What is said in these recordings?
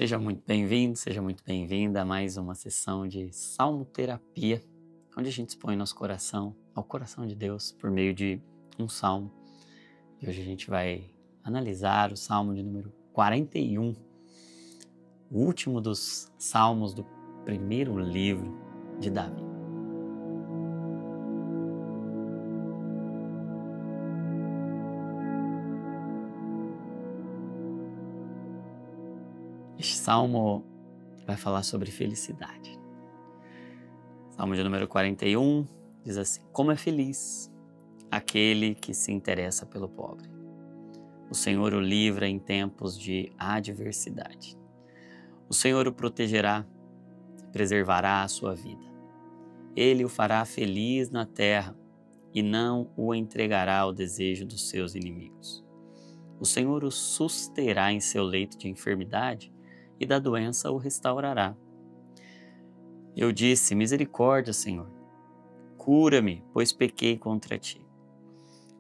Seja muito bem-vindo, seja muito bem-vinda a mais uma sessão de Salmoterapia, onde a gente expõe nosso coração ao coração de Deus por meio de um salmo. E hoje a gente vai analisar o salmo de número 41, o último dos salmos do primeiro livro de Davi. Este salmo vai falar sobre felicidade. Salmo de número 41 diz assim: como é feliz aquele que se interessa pelo pobre. O Senhor o livra em tempos de adversidade. O Senhor o protegerá, preservará a sua vida. Ele o fará feliz na terra e não o entregará ao desejo dos seus inimigos. O Senhor o susterá em seu leito de enfermidade e da doença o restaurará. Eu disse: misericórdia, Senhor, cura-me, pois pequei contra ti.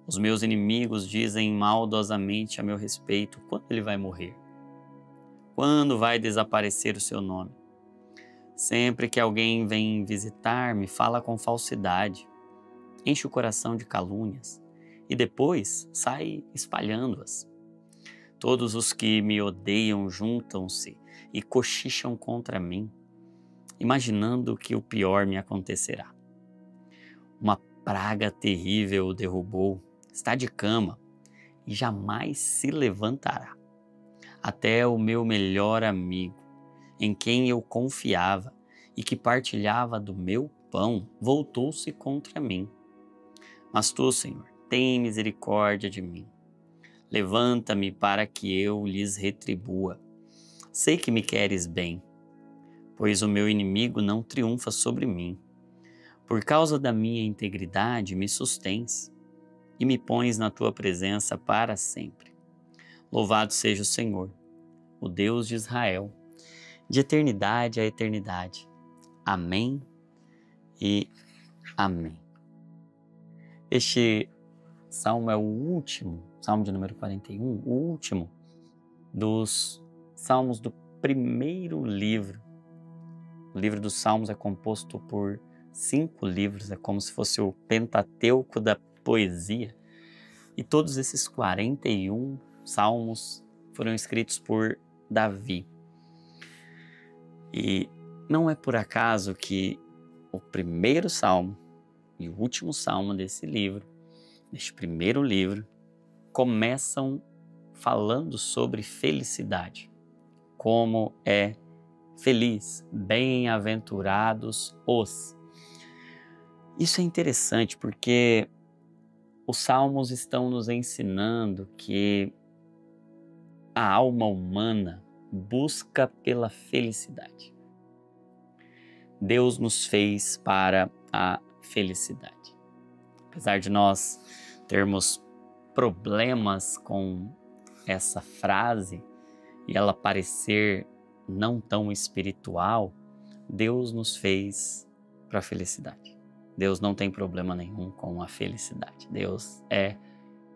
Os meus inimigos dizem maldosamente a meu respeito: quando ele vai morrer? Quando vai desaparecer o seu nome? Sempre que alguém vem visitar-me, fala com falsidade, enche o coração de calúnias e depois sai espalhando-as. Todos os que me odeiam juntam-se e cochicham contra mim, imaginando que o pior me acontecerá. Uma praga terrível o derrubou, está de cama e jamais se levantará. Até o meu melhor amigo, em quem eu confiava e que partilhava do meu pão, voltou-se contra mim. Mas tu, Senhor, tem misericórdia de mim. Levanta-me para que eu lhes retribua. Sei que me queres bem, pois o meu inimigo não triunfa sobre mim. Por causa da minha integridade me sustens e me pões na tua presença para sempre. Louvado seja o Senhor, o Deus de Israel, de eternidade a eternidade. Amém e amém. Este salmo é o último, salmo de número 41, o último dos salmos do primeiro livro. O livro dos Salmos é composto por 5 livros, é como se fosse o Pentateuco da poesia. E todos esses 41 salmos foram escritos por Davi. E não é por acaso que o primeiro salmo e o último salmo desse livro, deste primeiro livro, começam falando sobre felicidade. Como é feliz, bem-aventurados os. Isso é interessante porque os salmos estão nos ensinando que a alma humana busca pela felicidade. Deus nos fez para a felicidade. Apesar de nós termos problemas com essa frase e ela parecer não tão espiritual, Deus nos fez para a felicidade. Deus não tem problema nenhum com a felicidade. Deus é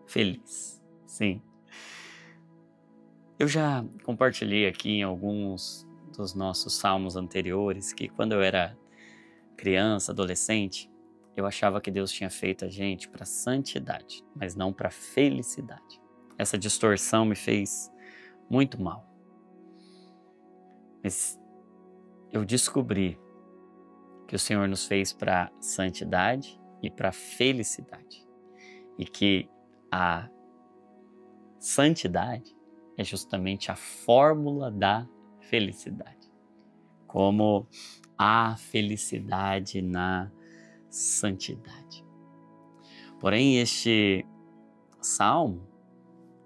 feliz. Sim. Eu já compartilhei aqui em alguns dos nossos salmos anteriores que quando eu era criança, adolescente, eu achava que Deus tinha feito a gente para santidade, mas não para felicidade. Essa distorção me fez muito mal. Mas eu descobri que o Senhor nos fez para santidade e para felicidade. E que a santidade é justamente a fórmula da felicidade. Como há felicidade na santidade. Porém, este salmo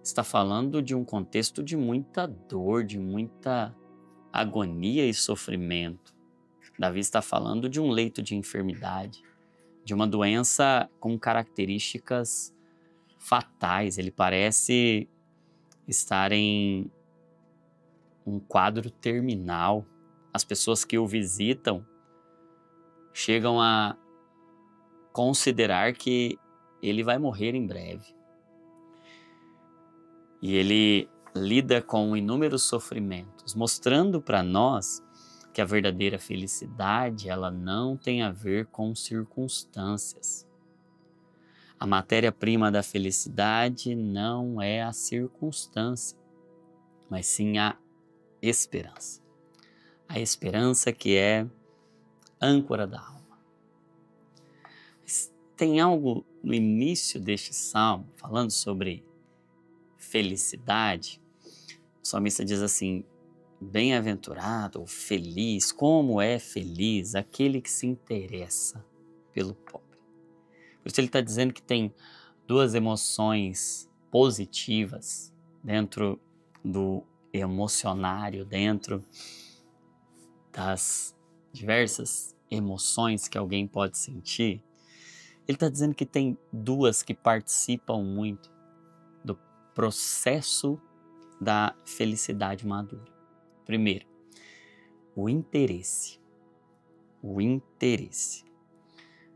está falando de um contexto de muita dor, de muita agonia e sofrimento. Davi está falando de um leito de enfermidade, de uma doença com características fatais. Ele parece estar em um quadro terminal. As pessoas que o visitam chegam a considerar que ele vai morrer em breve. E ele lida com inúmeros sofrimentos, mostrando para nós que a verdadeira felicidade ela não tem a ver com circunstâncias. A matéria-prima da felicidade não é a circunstância, mas sim a esperança. A esperança que é âncora da alma. Tem algo no início deste salmo, falando sobre felicidade. O salmista diz assim: bem-aventurado ou feliz, como é feliz aquele que se interessa pelo pobre. Por isso ele está dizendo que tem duas emoções positivas dentro do emocionário, dentro das diversas emoções que alguém pode sentir. Ele está dizendo que tem duas que participam muito do processo da felicidade madura. Primeiro, o interesse. O interesse.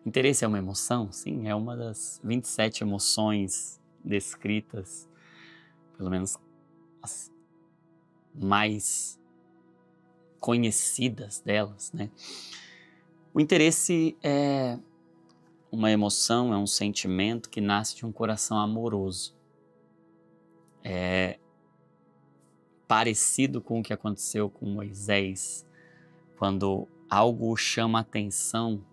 Interesse é uma emoção? Sim, é uma das 27 emoções descritas, pelo menos as mais conhecidas delas, né? O interesse é uma emoção, é um sentimento que nasce de um coração amoroso. É parecido com o que aconteceu com Moisés, quando algo o chama a atenção,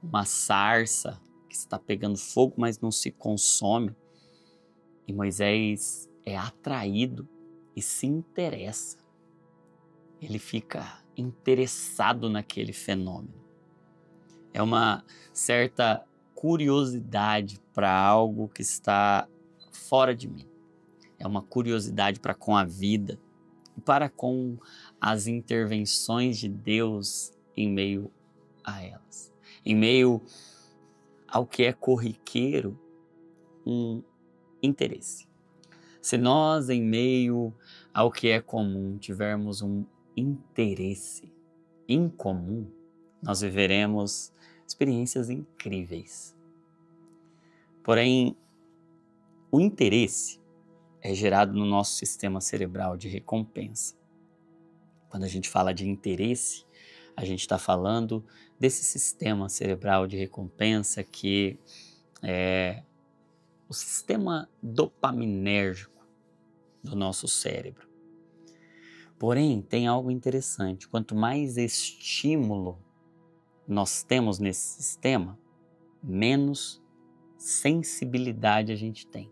uma sarça que está pegando fogo, mas não se consome, e Moisés é atraído e se interessa. Ele fica interessado naquele fenômeno. É uma certa curiosidade para algo que está fora de mim. É uma curiosidade para com a vida e para com as intervenções de Deus em meio a elas. Em meio ao que é corriqueiro, um interesse. Se nós, em meio ao que é comum, tivermos um interesse incomum, nós viveremos experiências incríveis. Porém, o interesse é gerado no nosso sistema cerebral de recompensa. Quando a gente fala de interesse, a gente está falando desse sistema cerebral de recompensa que é o sistema dopaminérgico do nosso cérebro. Porém, tem algo interessante. Quanto mais estímulo nós temos nesse sistema, menos sensibilidade a gente tem.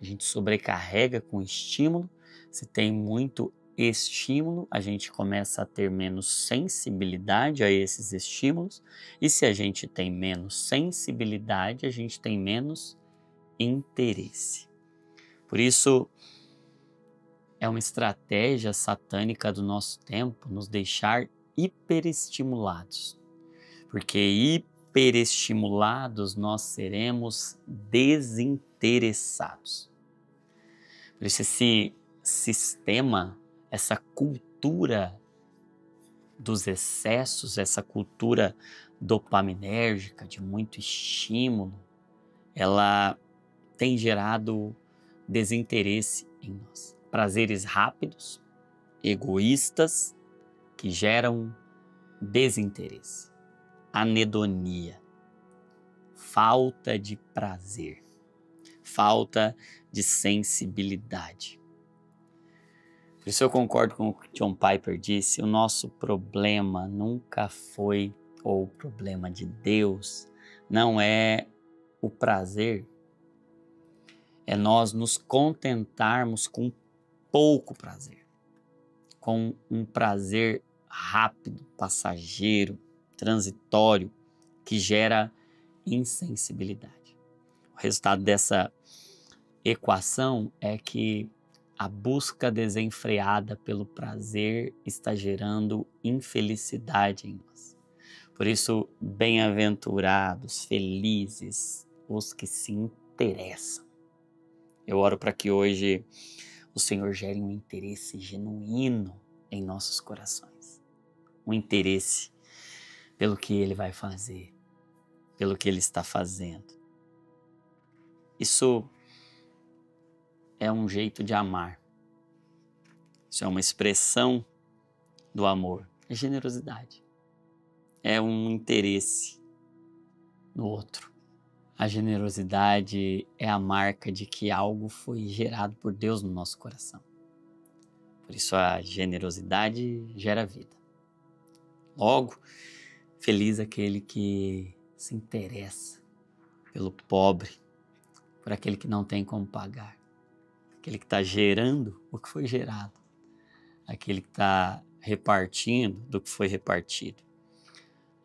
A gente sobrecarrega com estímulo. Se tem muito estímulo, a gente começa a ter menos sensibilidade a esses estímulos. E se a gente tem menos sensibilidade, a gente tem menos interesse. Por isso, é uma estratégia satânica do nosso tempo nos deixar hiperestimulados. Porque hiperestimulados nós seremos desinteressados. Por isso esse sistema, essa cultura dos excessos, essa cultura dopaminérgica de muito estímulo, ela tem gerado desinteresse em nós. Prazeres rápidos, egoístas, que geram desinteresse, anedonia, falta de prazer, falta de sensibilidade. Por isso eu concordo com o que John Piper disse, o nosso problema nunca foi, ou o problema de Deus, não é o prazer, é nós nos contentarmos com pouco prazer, com um prazer rápido, passageiro, transitório, que gera insensibilidade. O resultado dessa equação é que a busca desenfreada pelo prazer está gerando infelicidade em nós. Por isso, bem-aventurados, felizes, os que se interessam. Eu oro para que hoje o Senhor gere um interesse genuíno em nossos corações. Um interesse pelo que Ele vai fazer, pelo que Ele está fazendo. Isso é um jeito de amar. Isso é uma expressão do amor. É generosidade. É um interesse no outro. A generosidade é a marca de que algo foi gerado por Deus no nosso coração. Por isso a generosidade gera vida. Logo, feliz aquele que se interessa pelo pobre, por aquele que não tem como pagar, aquele que está gerando o que foi gerado, aquele que está repartindo do que foi repartido.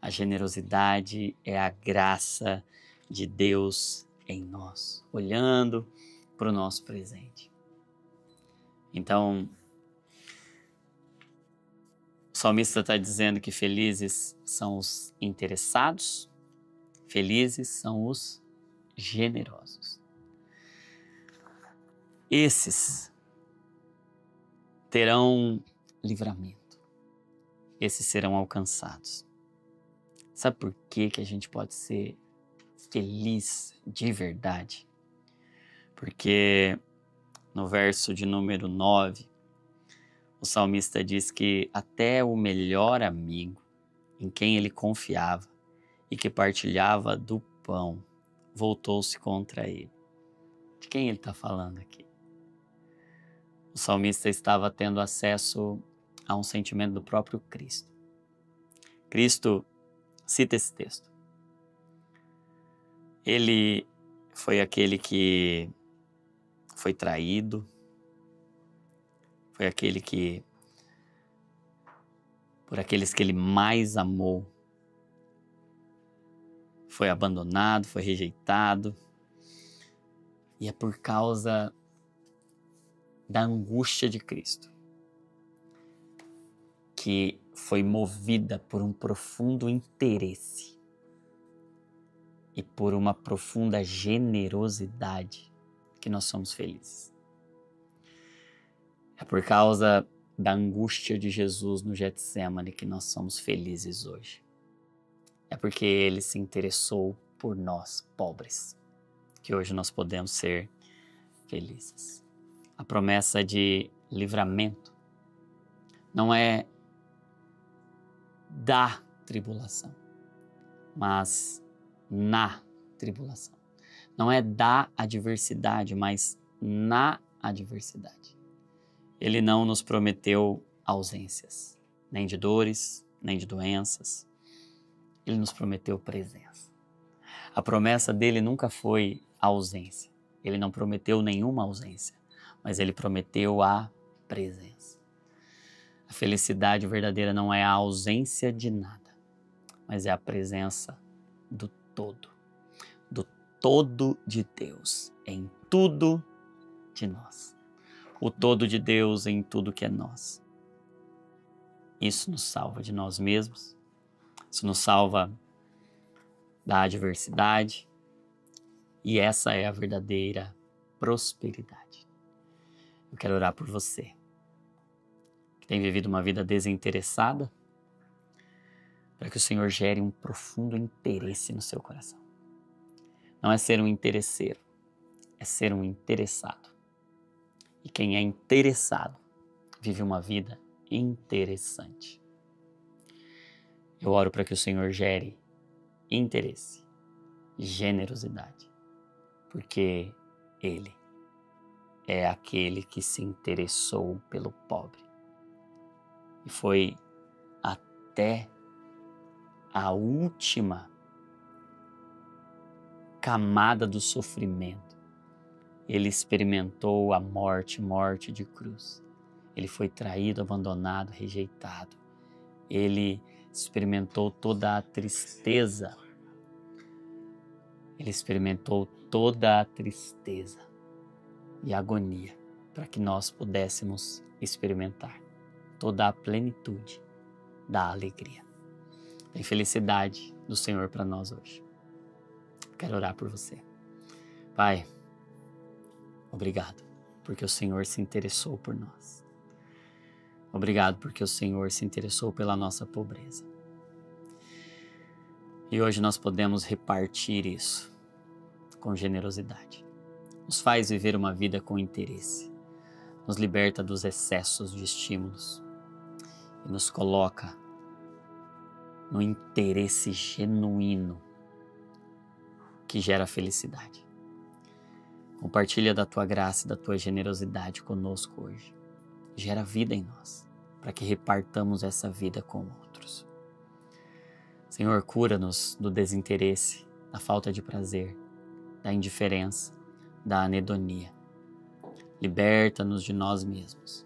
A generosidade é a graça de Deus em nós, olhando para o nosso presente. Então, o salmista está dizendo que felizes são os interessados, felizes são os generosos. Esses terão livramento, esses serão alcançados. Sabe por que a gente pode ser feliz de verdade? Porque no verso de número 9, o salmista diz que até o melhor amigo em quem ele confiava e que partilhava do pão voltou-se contra ele. De quem ele está falando aqui? O salmista estava tendo acesso a um sentimento do próprio Cristo. Cristo cita esse texto. Ele foi aquele que foi traído, foi aquele que, por aqueles que ele mais amou, foi abandonado, foi rejeitado. E é por causa da angústia de Cristo que foi movida por um profundo interesse e por uma profunda generosidade que nós somos felizes. É por causa da angústia de Jesus no Getsêmani que nós somos felizes hoje. É porque ele se interessou por nós, pobres, que hoje nós podemos ser felizes. A promessa de livramento não é da tribulação, mas na tribulação. Não é da adversidade, mas na adversidade. Ele não nos prometeu ausências, nem de dores, nem de doenças. Ele nos prometeu presença. A promessa dele nunca foi a ausência. Ele não prometeu nenhuma ausência, mas ele prometeu a presença. A felicidade verdadeira não é a ausência de nada, mas é a presença do todo de Deus em tudo de nós. O todo de Deus em tudo que é nós. Isso nos salva de nós mesmos, isso nos salva da adversidade, e essa é a verdadeira prosperidade. Eu quero orar por você, que tem vivido uma vida desinteressada, para que o Senhor gere um profundo interesse no seu coração. Não é ser um interesseiro, é ser um interessado. E quem é interessado vive uma vida interessante. Eu oro para que o Senhor gere interesse, generosidade, porque Ele é aquele que se interessou pelo pobre e foi até a última camada do sofrimento. Ele experimentou a morte de cruz. Ele foi traído, abandonado, rejeitado. Ele experimentou toda a tristeza. Ele experimentou toda a tristeza e agonia para que nós pudéssemos experimentar toda a plenitude da alegria. Tem felicidade do Senhor para nós hoje. Quero orar por você. Pai, obrigado porque o Senhor se interessou por nós. Obrigado porque o Senhor se interessou pela nossa pobreza. E hoje nós podemos repartir isso com generosidade. Nos faz viver uma vida com interesse. nos liberta dos excessos de estímulos e nos coloca no interesse genuíno que gera felicidade. Compartilha da tua graça e da tua generosidade conosco hoje. Gera vida em nós, para que repartamos essa vida com outros. Senhor, cura-nos do desinteresse, da falta de prazer, da indiferença, da anedonia. Liberta-nos de nós mesmos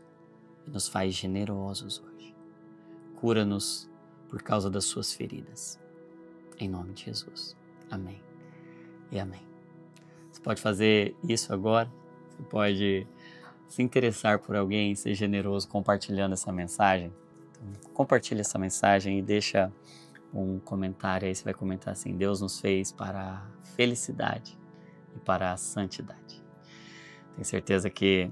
e nos faz generosos hoje. Cura-nos por causa das suas feridas. Em nome de Jesus. Amém e amém. Você pode fazer isso agora. Você pode se interessar por alguém, ser generoso compartilhando essa mensagem. Então, compartilha essa mensagem e deixa um comentário aí. Você vai comentar assim: Deus nos fez para a felicidade e para a santidade. Tenho certeza que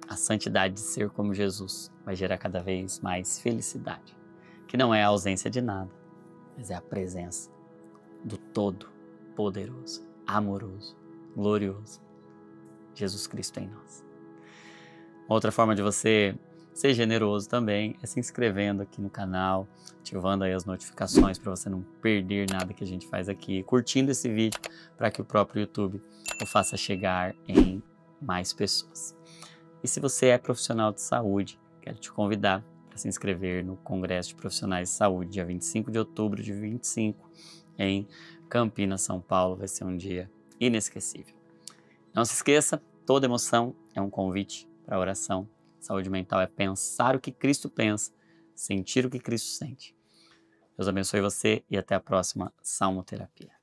a santidade de ser como Jesus vai gerar cada vez mais felicidade, que não é a ausência de nada, mas é a presença do Todo-Poderoso, amoroso, glorioso, Jesus Cristo em nós. Outra forma de você ser generoso também é se inscrevendo aqui no canal, ativando aí as notificações para você não perder nada que a gente faz aqui, curtindo esse vídeo para que o próprio YouTube o faça chegar em mais pessoas. E se você é profissional de saúde, quero te convidar para se inscrever no Congresso de Profissionais de Saúde, dia 25 de outubro de 25, em Campinas, São Paulo. Vai ser um dia inesquecível. Não se esqueça, toda emoção é um convite para a oração. Saúde mental é pensar o que Cristo pensa, sentir o que Cristo sente. Deus abençoe você e até a próxima Salmoterapia.